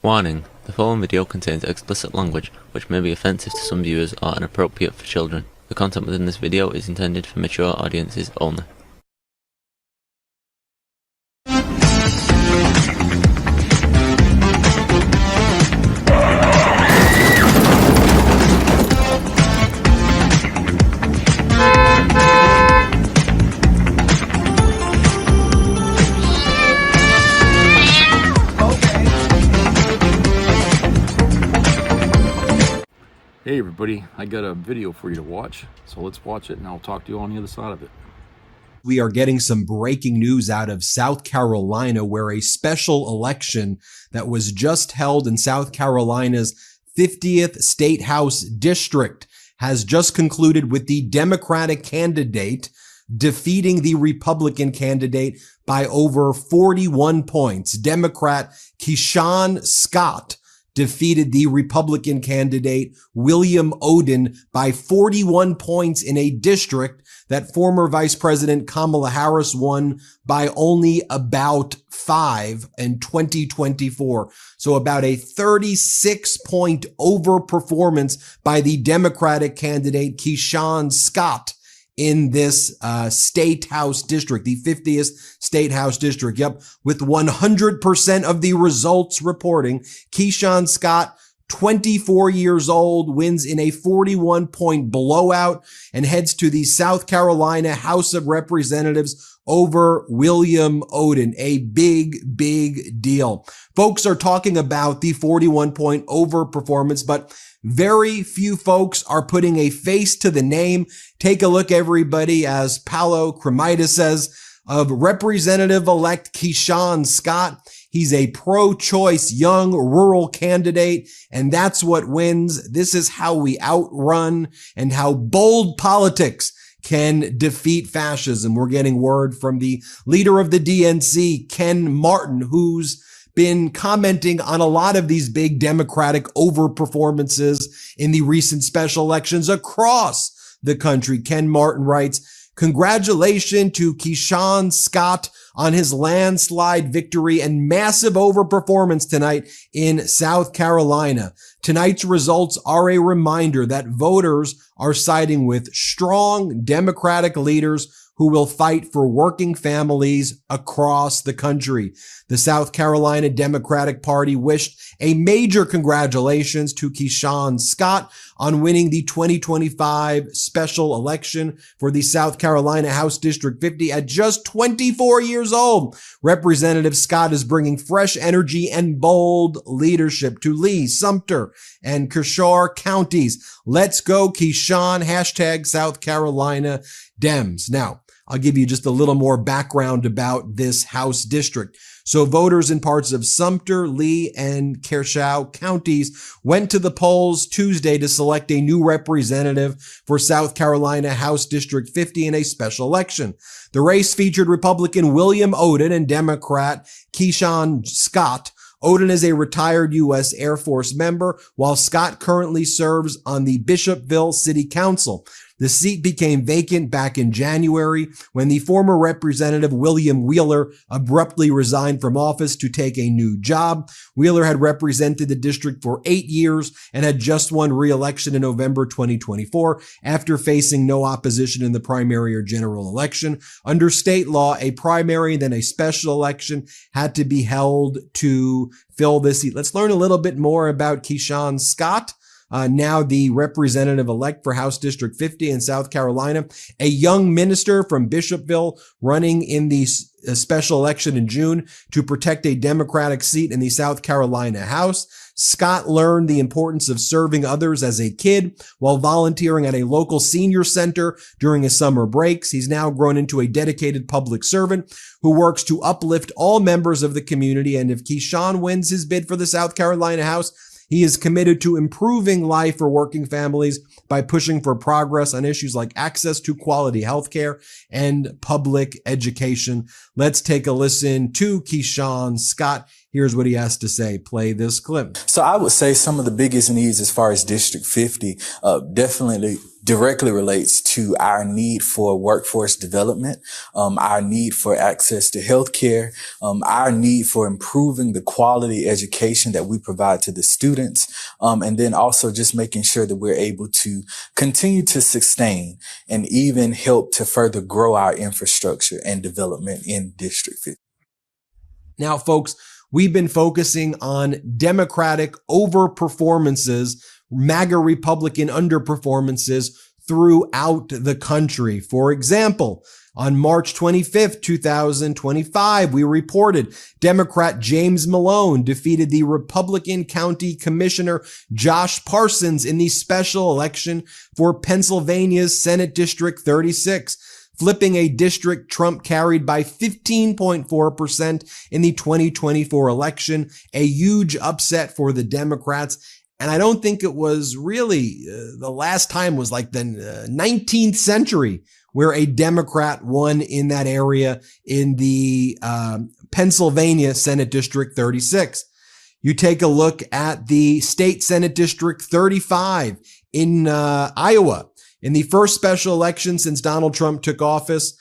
Warning: the following video contains explicit language which may be offensive to some viewers or inappropriate for children. The content within this video is intended for mature audiences only. Hey everybody, I got a video for you to watch, so let's watch it and I'll talk to you on the other side of it. We are getting some breaking news out of South Carolina, where a special election that was just held in South Carolina's 50th State House District has just concluded with the Democratic candidate defeating the Republican candidate by over 41 points. Democrat Keyshawn Scott defeated the Republican candidate William Oden by 41 points in a district that former Vice President Kamala Harris won by only about 5 in 2024. So about a 36-point overperformance by the Democratic candidate Keyshawn Scott in this State House district, the 50th State House district. Yep, with 100% of the results reporting, Keyshawn Scott, 24 years old, wins in a 41-point blowout and heads to the South Carolina House of Representatives over William Oden. A big deal. Folks are talking about the 41-point overperformance, but very few folks are putting a face to the name. Take a look, everybody, as Paolo Cremita says, of Representative-elect Keyshawn Scott. He's a pro-choice young rural candidate, and that's what wins. This is how we outrun and how bold politics can defeat fascism. We're getting word from the leader of the DNC, Ken Martin, who's been commenting on a lot of these big Democratic overperformances in the recent special elections across the country. Ken Martin writes, "Congratulations to Keyshawn Scott on his landslide victory and massive overperformance tonight in South Carolina. Tonight's results are a reminder that voters are siding with strong Democratic leaders who will fight for working families across the country." The South Carolina Democratic Party wished a major congratulations to Keyshawn Scott on winning the 2025 special election for the South Carolina House District 50 at just 24 years old. Representative Scott is bringing fresh energy and bold leadership to Lee, Sumter, and Kershaw counties. Let's go, Keyshawn. Hashtag South Carolina Dems. Now, I'll give you just a little more background about this House district. So voters in parts of Sumter, Lee, and Kershaw counties went to the polls Tuesday to select a new representative for South Carolina House District 50 in a special election. The race featured Republican William Oden and Democrat Keyshawn Scott. Oden is a retired U.S. Air Force member, while Scott currently serves on the Bishopville City Council. The seat became vacant back in January when the former Representative William Wheeler abruptly resigned from office to take a new job. Wheeler had represented the district for 8 years and had just won re-election in November 2024 after facing no opposition in the primary or general election. Under state law, a primary and then a special election had to be held to fill this seat. Let's learn a little bit more about Keyshawn Scott. Now the representative-elect for House District 50 in South Carolina, a young minister from Bishopville running in the special election in June to protect a Democratic seat in the South Carolina House. Scott learned the importance of serving others as a kid while volunteering at a local senior center during his summer breaks. He's now grown into a dedicated public servant who works to uplift all members of the community. And if Keyshawn wins his bid for the South Carolina House, he is committed to improving life for working families by pushing for progress on issues like access to quality healthcare and public education. Let's take a listen to Keyshawn Scott. Here's what he has to say. Play this clip. So I would say some of the biggest needs as far as District 50 definitely directly relates to our need for workforce development, our need for access to healthcare, our need for improving the quality education that we provide to the students, and then also just making sure that we're able to continue to sustain and even help to further grow our infrastructure and development in District 50. Now, folks, we've been focusing on Democratic overperformances, MAGA Republican underperformances throughout the country. For example, on March 25th, 2025, we reported Democrat James Malone defeated the Republican County Commissioner Josh Parsons in the special election for Pennsylvania's Senate District 36. Flipping a district Trump carried by 15.4% in the 2024 election, a huge upset for the Democrats. And I don't think it was really the last time was like the 19th century where a Democrat won in that area in the Pennsylvania Senate District 36. You take a look at the state Senate District 35 in Iowa. In the first special election since Donald Trump took office,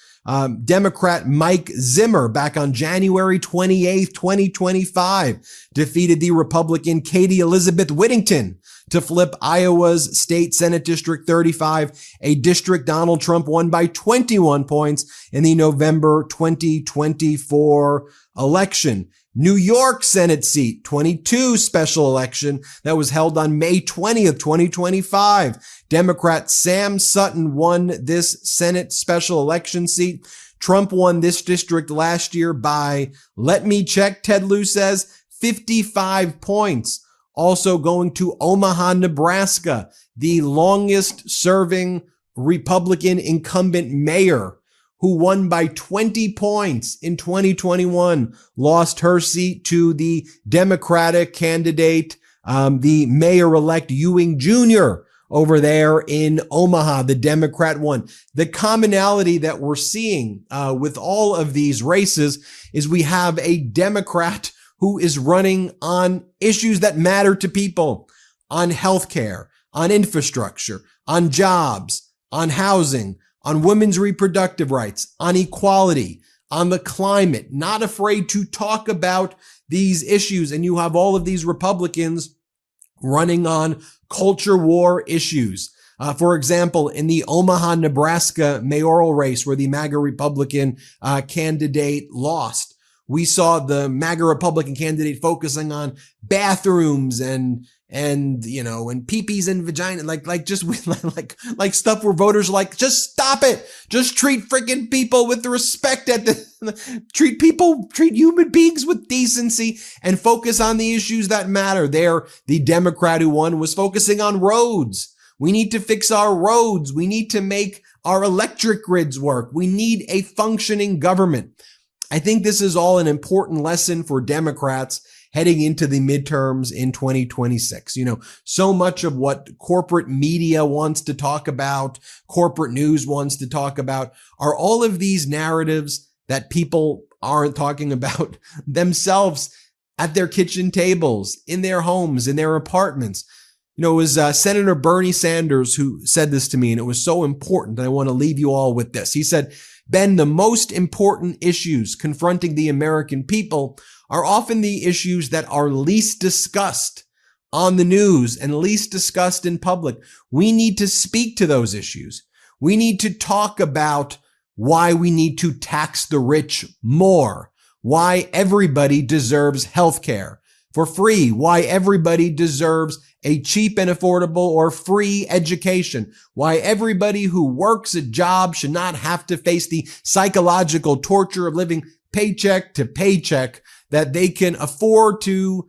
Democrat Mike Zimmer back on January 28th, 2025, defeated the Republican Katie Elizabeth Whittington to flip Iowa's state Senate District 35, a district Donald Trump won by 21 points in the November 2024 election. New York Senate seat 22 special election that was held on May 20th, 2025. Democrat Sam Sutton won this Senate special election seat. Trump won this district last year by, let me check, Ted Lieu says, 55 points. Also going to Omaha, Nebraska, the longest serving Republican incumbent mayor who won by 20 points in 2021, lost her seat to the Democratic candidate, the mayor-elect Ewing Jr. over there in Omaha. The Democrat won. The commonality that we're seeing with all of these races is we have a Democrat who is running on issues that matter to people, on healthcare, on infrastructure, on jobs, on housing, on women's reproductive rights, on equality, on the climate, not afraid to talk about these issues. And you have all of these Republicans running on culture war issues. For example, in the Omaha, Nebraska mayoral race where the MAGA Republican candidate lost, we saw the MAGA Republican candidate focusing on bathrooms and peepees and vagina, like stuff where voters are like, just stop it. Just treat freaking people with the respect treat human beings with decency and focus on the issues that matter. There, the Democrat who won was focusing on roads. We need to fix our roads. We need to make our electric grids work. We need a functioning government. I think this is all an important lesson for Democrats heading into the midterms in 2026. So much of what corporate media wants to talk about, corporate news wants to talk about, are all of these narratives that people aren't talking about themselves at their kitchen tables, in their homes, in their apartments. It was Senator Bernie Sanders who said this to me, and it was so important. And I want to leave you all with this. He said, Ben, the most important issues confronting the American people are often the issues that are least discussed on the news and least discussed in public. We need to speak to those issues. We need to talk about why we need to tax the rich more, why everybody deserves health care for free, why everybody deserves a cheap and affordable or free education, why everybody who works a job should not have to face the psychological torture of living paycheck to paycheck, that they can afford to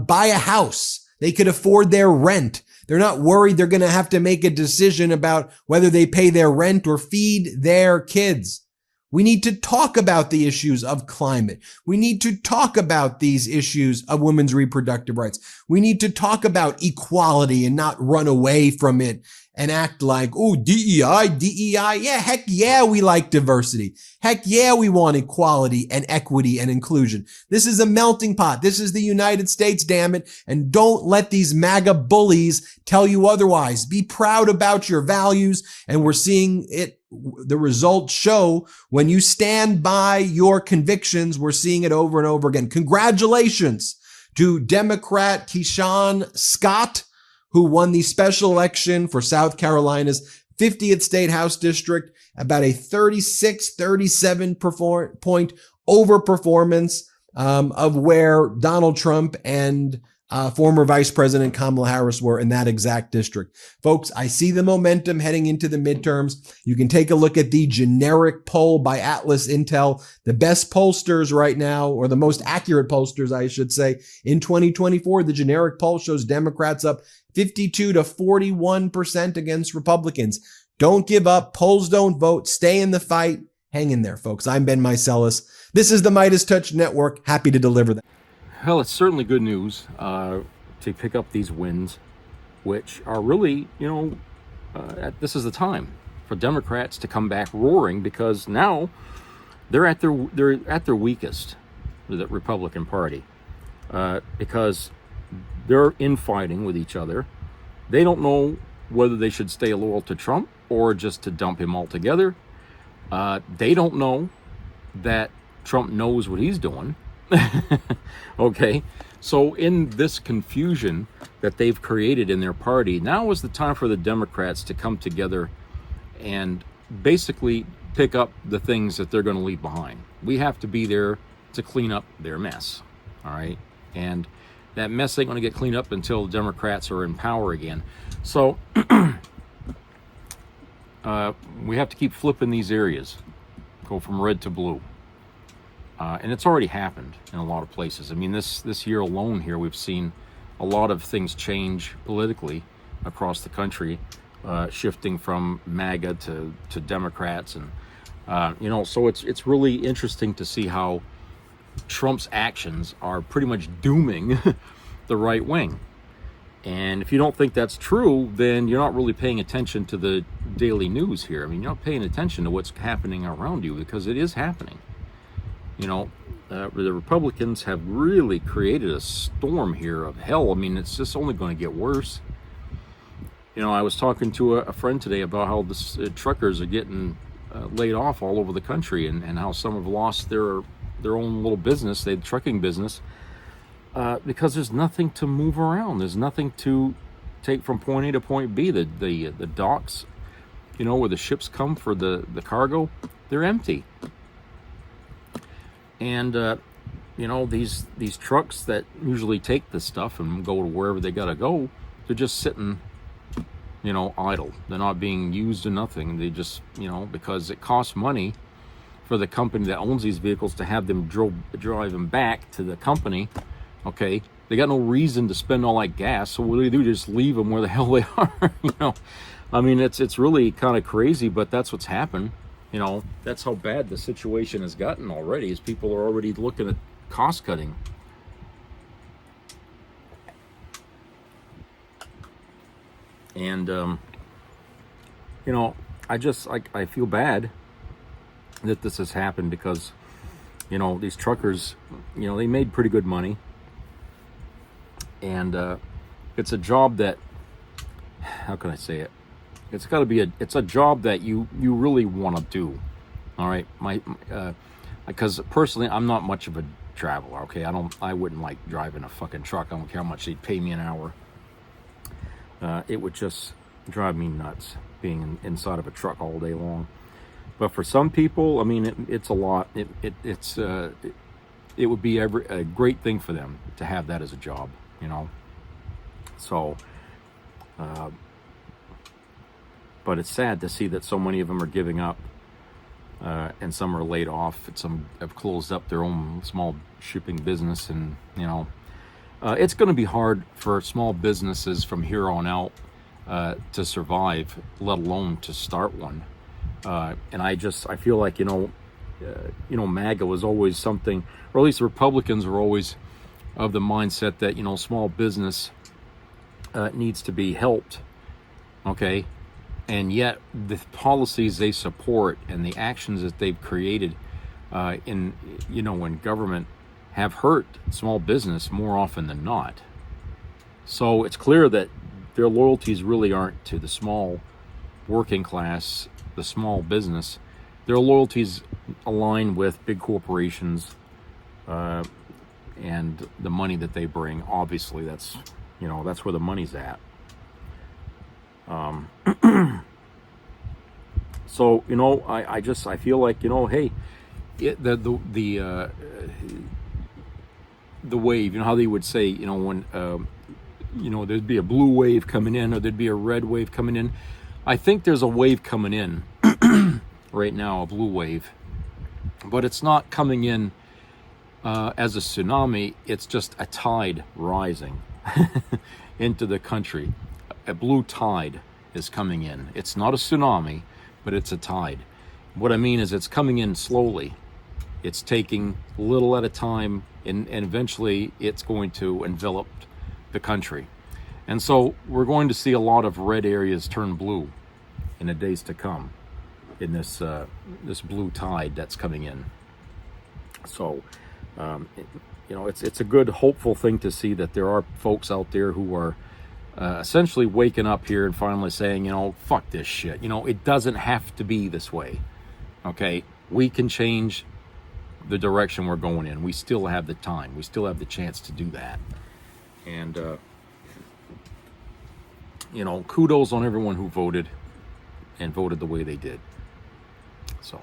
buy a house. They could afford their rent. They're not worried they're going to have to make a decision about whether they pay their rent or feed their kids. We need to talk about the issues of climate. We need to talk about these issues of women's reproductive rights. We need to talk about equality and not run away from it and act like, oh, DEI. Yeah, heck yeah, we like diversity. Heck yeah, we want equality and equity and inclusion. This is a melting pot. This is the United States, damn it. And don't let these MAGA bullies tell you otherwise. Be proud about your values. And we're seeing it. The results show when you stand by your convictions. We're seeing it over and over again. Congratulations to Democrat Keyshawn Scott, who won the special election for South Carolina's 50th State House District, about a 37 point overperformance of where Donald Trump and former Vice President Kamala Harris were in that exact district. Folks, I see the momentum heading into the midterms. You can take a look at the generic poll by Atlas Intel, the best pollsters right now, or the most accurate pollsters, I should say, in 2024. The generic poll shows Democrats up 52 to 41% against Republicans. Don't give up. Polls don't vote. Stay in the fight. Hang in there, folks. I'm Ben Meiselas. This is the Midas Touch Network. Happy to deliver that. Well, it's certainly good news to pick up these wins, which are really, this is the time for Democrats to come back roaring, because now they're at their weakest, the Republican Party, because they're infighting with each other. They don't know whether they should stay loyal to Trump or just to dump him altogether. They don't know that Trump knows what he's doing. Okay, so in this confusion that they've created in their party, now is the time for the Democrats to come together and basically pick up the things that they're going to leave behind. We have to be there to clean up their mess, all right? And that mess ain't going to get cleaned up until the Democrats are in power again. So we have to keep flipping these areas, go from red to blue. And it's already happened in a lot of places. I mean, this year alone here, we've seen a lot of things change politically across the country, shifting from MAGA to Democrats. And, so it's really interesting to see how Trump's actions are pretty much dooming the right wing. And if you don't think that's true, then you're not really paying attention to the daily news here. I mean, you're not paying attention to what's happening around you, because it is happening. The Republicans have really created a storm here of hell. I mean, it's just only going to get worse. I was talking to a friend today about how the truckers are getting laid off all over the country, and how some have lost their own little business, the trucking business, because there's nothing to move around. There's nothing to take from point A to point B. The docks, where the ships come for the cargo, they're empty. And, these trucks that usually take this stuff and go to wherever they got to go, they're just sitting, idle. They're not being used or nothing. They just, because it costs money for the company that owns these vehicles to have them drive them back to the company. Okay, they got no reason to spend all that gas, so what do? Just leave them where the hell they are. I mean, it's really kind of crazy, but that's what's happened. That's how bad the situation has gotten already, is people are already looking at cost cutting. And, I feel bad that this has happened, because, these truckers, they made pretty good money. And it's a job that, how can I say it? It's got to be it's a job that you really want to do. All right. Because personally, I'm not much of a traveler. Okay. I wouldn't like driving a fucking truck. I don't care how much they'd pay me an hour. It would just drive me nuts being inside of a truck all day long. But for some people, I mean, it's a lot. It would be a great thing for them to have that as a job, So, but it's sad to see that so many of them are giving up, and some are laid off, and some have closed up their own small shipping business. And, it's going to be hard for small businesses from here on out to survive, let alone to start one. And I feel like, MAGA was always something, or at least the Republicans were always of the mindset that, small business needs to be helped. Okay. and yet the policies they support and the actions that they've created in government have hurt small business more often than not. So it's clear that their loyalties really aren't to the small working class, the small business. Their loyalties align with big corporations and the money that they bring. Obviously, that's where the money's at. So I feel like hey, the wave. How they would say when there'd be a blue wave coming in or there'd be a red wave coming in. I think there's a wave coming in right now, a blue wave, but it's not coming in as a tsunami. It's just a tide rising into the country. A blue tide is coming in. It's not a tsunami, but it's a tide. What I mean is it's coming in slowly. It's taking little at a time, and eventually it's going to envelop the country. And so we're going to see a lot of red areas turn blue in the days to come in this blue tide that's coming in. So, it's a good, hopeful thing to see that there are folks out there who are essentially waking up here and finally saying, fuck this shit. It doesn't have to be this way. Okay? We can change the direction we're going in. We still have the time. We still have the chance to do that. And, kudos on everyone who voted and voted the way they did. So